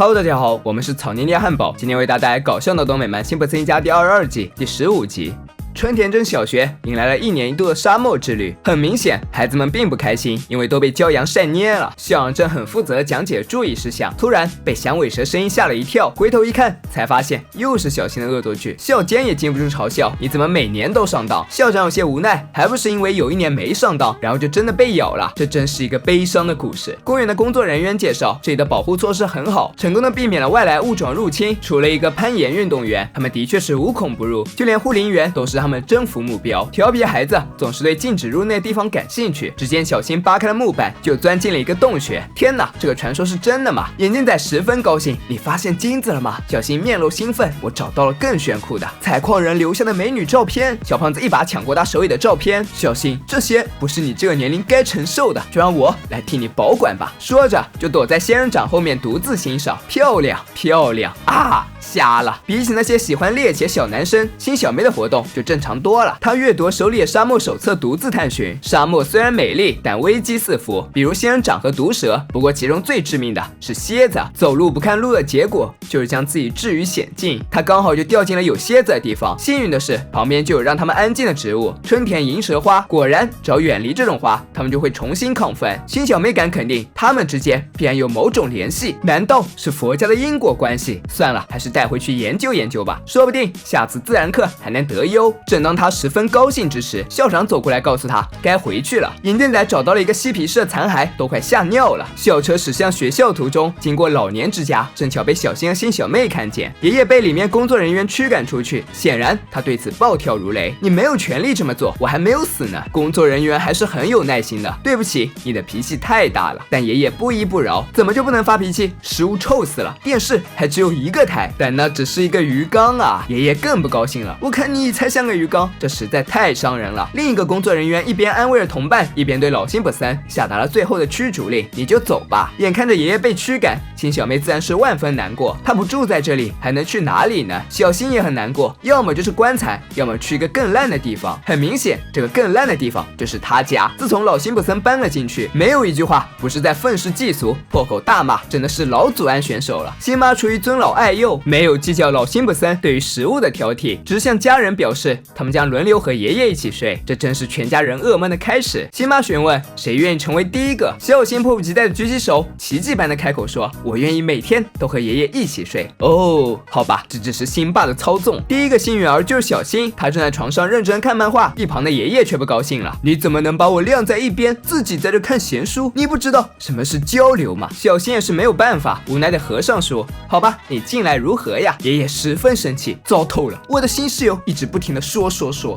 Hello， 大家好，我们是草泥捏汉堡，今天为大家带来搞笑的东北漫《辛普森一家》第22季第15集。春田真小学迎来了1年1度的沙漠之旅，很明显，孩子们并不开心，因为都被骄阳晒蔫了。校长正很负责讲解注意事项，突然被响尾蛇声音吓了一跳，回头一看，才发现又是小新的恶作剧。校监也禁不住嘲笑：“你怎么每年都上当？”校长有些无奈，还不是因为有1年没上当，然后就真的被咬了。这真是一个悲伤的故事。公园的工作人员介绍，这里的保护措施很好，成功的避免了外来物种入侵。除了一个攀岩运动员，他们的确是无孔不入，就连护林员都是他们征服目标。调皮孩子总是对禁止入内的地方感兴趣。只见小新扒开了木板，就钻进了一个洞穴。天哪，这个传说是真的吗？眼镜仔十分高兴，你发现金子了吗？小新面露兴奋，我找到了更炫酷的采矿人留下的美女照片。小胖子一把抢过他手里的照片，小新，这些不是你这个年龄该承受的，就让我来替你保管吧。说着就躲在仙人掌后面独自欣赏。漂亮漂亮啊，瞎了！比起那些喜欢猎奇小男生，新小妹的活动就正常多了。她阅读手里的沙漠手册，独自探寻。沙漠虽然美丽，但危机四伏，比如仙人掌和毒蛇。不过其中最致命的是蝎子，走路不看路的结果就是将自己置于险境。她刚好就掉进了有蝎子的地方，幸运的是旁边就有让他们安静的植物，春田银蛇花。果然，只要远离这种花，他们就会重新亢奋。新小妹敢肯定，他们之间必然有某种联系，难道是佛家的因果关系？算了，还是带回去研究研究吧，说不定下次自然课还能得优。正当他十分高兴之时，校长走过来告诉他该回去了。眼镜仔找到了一个嬉皮士的残骸，都快吓尿了。校车驶向学校途中，经过老年之家，正巧被小新和新小妹看见。爷爷被里面工作人员驱赶出去，显然他对此暴跳如雷：“你没有权利这么做，我还没有死呢。”工作人员还是很有耐心的：“对不起，你的脾气太大了。”但爷爷不依不饶：“怎么就不能发脾气？食物臭死了，电视还只有1个台，但那只是一个鱼缸啊！”爷爷更不高兴了：“我看你才像个鱼缸，这实在太伤人了。”另一个工作人员一边安慰着同伴，一边对老辛普森下达了最后的驱逐令：“你就走吧。”眼看着爷爷被驱赶，新小妹自然是万分难过。她不住在这里，还能去哪里呢？小新也很难过，要么就是棺材，要么去一个更烂的地方。很明显，这个更烂的地方就是他家。自从老辛普森搬了进去，没有一句话不是在愤世嫉俗、破口大骂，真的是老祖安选手了。新妈出于尊老爱幼，没有计较老辛普森对于食物的挑剔，只是向家人表示他们将轮流和爷爷一起睡。这真是全家人噩梦的开始。新妈询问谁愿意成为第一个，小新迫不及待的举起手，奇迹般的开口说：“我愿意每天都和爷爷一起睡。”哦，好吧，这只是辛爸的操纵。第一个幸运儿就是小新，他正在床上认真看漫画，一旁的爷爷却不高兴了：“你怎么能把我晾在一边，自己在这看闲书？你不知道什么是交流吗？”小新也是没有办法，无奈的合上说：“好吧，你进来如何呀？”爷爷十分生气：“糟透了，我的新室友一直不停的说。”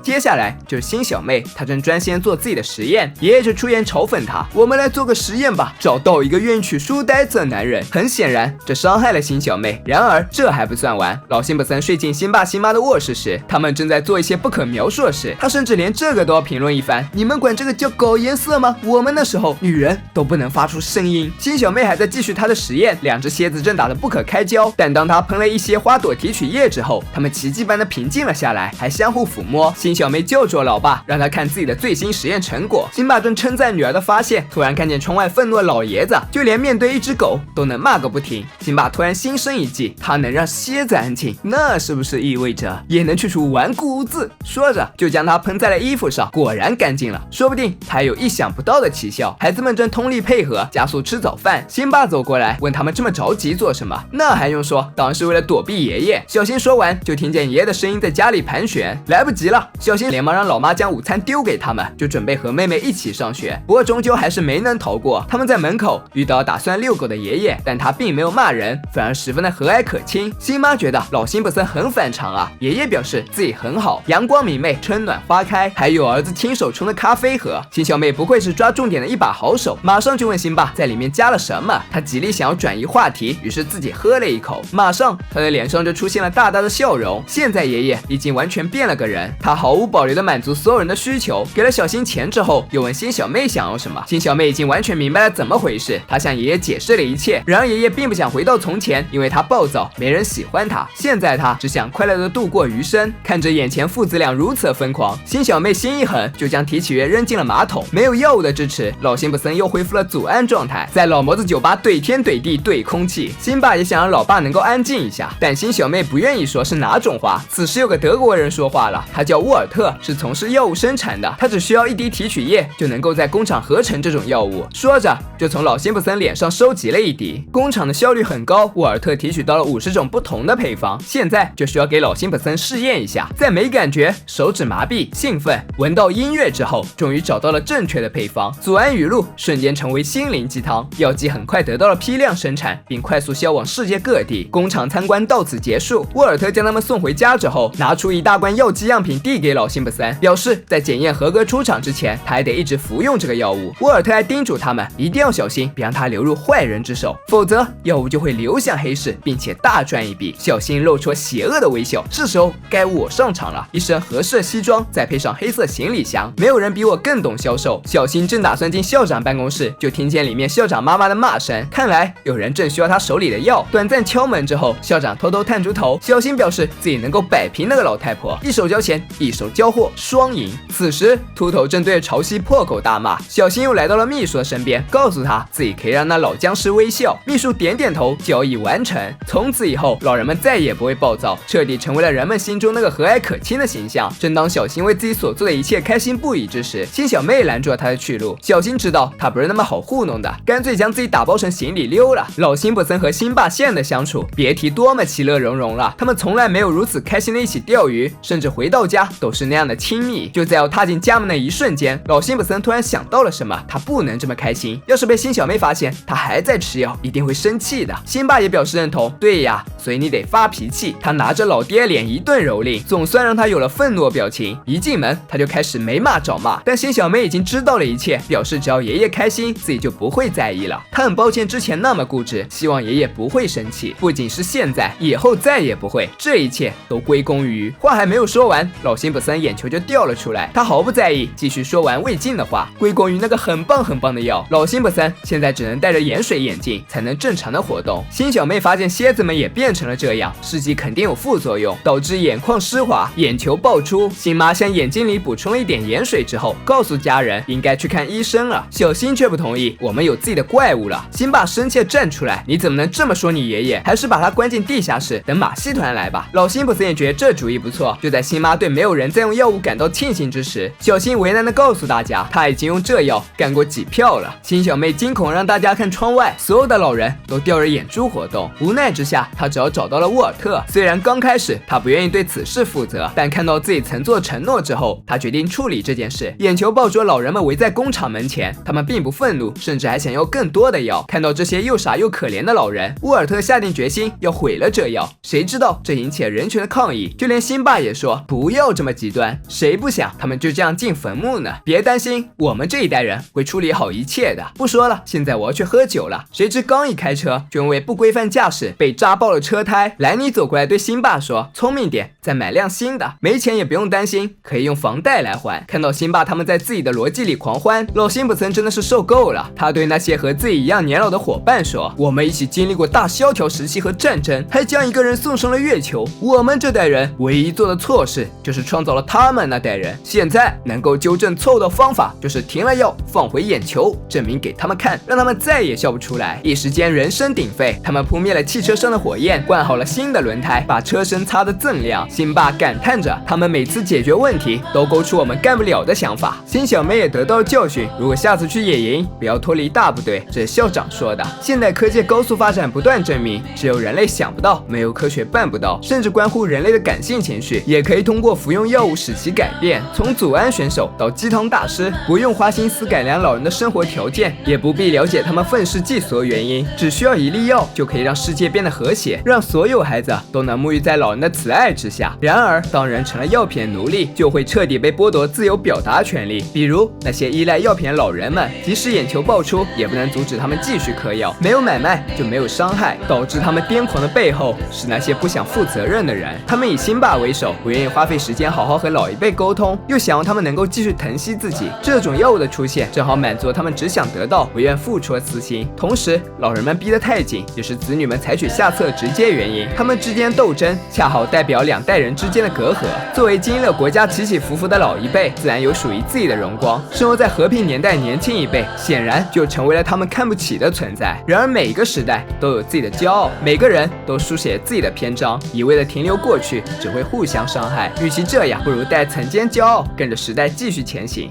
接下来就是新小妹，她正专心做自己的实验，爷爷就出言嘲讽她：“我们来做个实验吧，找到一个愿意取书呆子的男人。”很显然，这伤害了新小妹。然而这还不算完，老辛普森睡进新爸新妈的卧室时，他们正在做一些不可描述的事。他甚至连这个都要评论一番：“你们管这个叫搞颜色吗？我们那时候女人都不能发出声音。”新小妹还在继续她的实验，两只蝎子正打得不可开交。但当她喷了一些花朵提取液之后，它们奇迹般的平静了下来，还相互抚摸。新小妹叫住了老爸，让他看自己的最新实验成果。新爸正称赞女儿的发现，突然看见窗外愤怒的老爷子，就连面对一只狗都能骂个不停。新爸突然心生一计，他能让蝎子安静，那是不是意味着也能去除顽固污渍？说着就将它喷在了衣服上，果然干净了。说不定还有意想不到的奇效。孩子们正通力配合，加速吃早饭。新爸走过来问他们这么着急做什么？那还用说，当然是为了躲避爷爷。小新说完，就听见爷爷的声音在家里盘旋，来不及了。小新连忙让老妈将午餐丢给他们，就准备和妹妹一起上学。不过终究还是没能逃过。他们在门口遇到打算遛狗的爷爷，但他并没有骂人，反而十分的和蔼可亲。新妈觉得老辛普森很反常啊，爷爷表示自己很好，阳光明媚，春暖花开，还有儿子亲手冲的咖啡盒。新小妹不愧是抓重点的一把好手，马上就问辛爸在里面加了什么。他极力想要转移话题，于是自己喝了一口，马上他的脸上就出现了大大的笑容。现在爷爷已经完全变了个人，他毫无保留地满足所有人的需求，给了小新钱之后，又问辛小妹想要什么。辛小妹已经完全明白了怎么回事，她向爷爷解释了一切。然而爷爷并不想回到从前，因为他暴躁，没人喜欢他。现在他只想快乐地度过余生。看着眼前父子俩如此疯狂，辛小妹心一狠，就将提取液扔进了马桶。没有药物的支持，老辛普森又恢复了祖安状态，在老模子酒吧怼天怼地怼空气。辛爸也想让老爸能够安静一下，但辛小妹不愿意说是哪种话。此时有个德国人说话了，他叫沃尔特，是从事药物生产的，他只需要一滴提取液就能够在工厂合成这种药物。说着就从老辛普森脸上收集了一滴。工厂的效率很高，沃尔特提取到了50种不同的配方，现在就需要给老辛普森试验一下。在没感觉、手指麻痹、兴奋、闻到音乐之后，终于找到了正确的配方。祖安语录瞬间成为心灵鸡汤，药剂很快得到了批量生产，并快速销往世界各地。工厂参观到此结束，沃尔特将他们送回家之后，拿出一大罐药剂样品递给老辛普森，表示在检验合格出厂之前，他还得一直服用这个药物。沃尔特还叮嘱他们一定要小心，别让他流入坏人之手，否则药物就会流向黑市，并且大赚一笔。小新露出邪恶的微笑，是时候该我上场了。一身合适的西装，再配上黑色行李箱，没有人比我更懂销售。小新正打算进校长办公室，就听见里面校长妈妈的骂声，看来有人正需要他手里的药。短暂敲门之后，校长偷偷探出头，小新表示自己能够摆平那个老太婆，一手交钱，一手交货，双赢。此时秃头正对着潮汐破口大骂，小新又来到了秘书的身边，告诉他自己可以让那老僵尸微笑。秘书点点头，交易完成。从此以后，老人们再也不会暴躁，彻底成为了人们心中那个和蔼可亲的形象。正当小新为自己所做的一切开心不已之时，辛小妹拦住了他的去路。小新知道他不是那么好糊弄的，干脆将自己打包成行李溜了。老辛普森和辛爸现在的相处，别提多么其乐融融了。他们从来没有如此开心的一起钓鱼，甚至回到家都是那样的亲密。就在要踏进家门的一瞬间，老辛普森突然想到了什么，他不能这么开心，要是被辛小妹发现他还在吃药，一定会生气的。辛爸也表示认同，对呀，所以你得发脾气。他拿着老爹脸一顿蹂躏，总算让他有了愤怒的表情。一进门他就开始没骂找骂，但辛小妹已经知道了一切，表示只要爷爷开心，自己就不会在意了。他很抱歉之前那么固执，希望爷爷不会生气，不仅是现在，以后再也不会。这一切都归功于……话还没有说完，老辛普森眼球就掉了出来，他毫不在意，继续说完未尽的话，归功于那个很棒很棒的药。老辛普森现在只能戴着盐水眼镜才能正常的活动。辛小妹发现蝎子们也变成了这样，试剂肯定有副作用，导致眼眶湿滑，眼球爆出。辛妈向眼睛里补充了一点盐水之后，告诉家人应该去看医生了。小新却不同意，我们有自己的怪物了。辛爸生气地站出来，你怎么能这么说你爷爷？还是把他关进地下室，等马戏团来吧。老辛普森也觉得这主意不错。就在辛妈对没有人再用药物感到庆幸之时，小新为难地告诉大家，他已经用这药干过几票了。辛小妹惊恐让大家看窗外，所有的老人都吊着眼珠活动。无奈之下，他只好找到了沃尔特。虽然刚开始他不愿意对此事负责，但看到自己曾做承诺之后，他决定处理这件事。眼球爆出老人们围在工厂门前，他们并不愤怒，甚至还想要更多的药。看到这些又傻又可怜的老人，沃尔特下定决心要毁了这药。谁知道这引起了人群的抗议，就连辛爸也说不要这么极端，谁不想他们就这样进坟墓呢？别担心，我们这一代人会处理好一切的。不说了，现在我要去喝酒了。谁知刚一开车，就因为不规范驾驶被扎爆了车胎。莱尼走过来对辛爸说，聪明点，再买辆新的，没钱也不用担心，可以用房贷来还。看到辛爸他们在自己的逻辑里狂欢，老辛普森真的是受够了。他对那些和自己一样年老的伙伴说，我们一起经历过大萧条时期和战争，还将一个人送上了月球。我们这代人唯一做的错事就是创造了他们那代人，现在能够纠正错误的方法就是停了药，放回眼球，证明给他们看，让他们再也笑不出来。一时间人声鼎沸，他们扑灭了汽车上的火焰，灌好了新的轮胎，把车身擦得锃亮。辛爸感叹着，他们每次解决问题都勾出我们干不了的想法。辛小妹也得到了教训，如果下次去野营，不要脱离大部队，这是校长说的。现代科技高速发展不断证明，只有人类想不到，没有科学办不到，甚至关乎人类的感性情绪，也可以通过服用药物使其改变。从祖安选手到鸡汤大师，不用花心思改良老人的生活条件，也不必了解他们愤世嫉俗的原因，只需要一粒药就可以让世界变得和谐，让所有孩子都能沐浴在老人的慈爱之下。然而，当人成了药品的奴隶，就会彻底被剥夺自由表达权利。比如那些依赖药品的老人们，即使眼球爆出，也不能阻止他们继续嗑药。没有买卖就没有伤害，导致他们癫狂的背后是那些不想负责任的人。他们以辛巴为首，不愿意花费时间好好和老一辈沟通，又想让他们能够继续疼惜自己。这种药物的出现，正好满足他们只想得到不愿付出的私心。同时，老人们逼得太紧，也是子女们采取下策直接原因。他们之间斗争，恰好代表2代人之间的隔阂。作为经历了国家起起伏伏的老一辈，自然有属于自己的荣光。生活在和平年代年轻一辈，显然就成为了他们看不起的存在。然而每一个时代都有自己的骄傲，每个人都书写自己的篇章，一味的停留过去，只会互相伤害。与其这样，不如带曾经骄傲，跟着时代继续前行。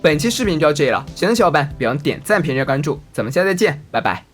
本期视频就到这里了，喜欢的小伙伴别忘点赞、评论、关注，咱们下次再见，拜拜。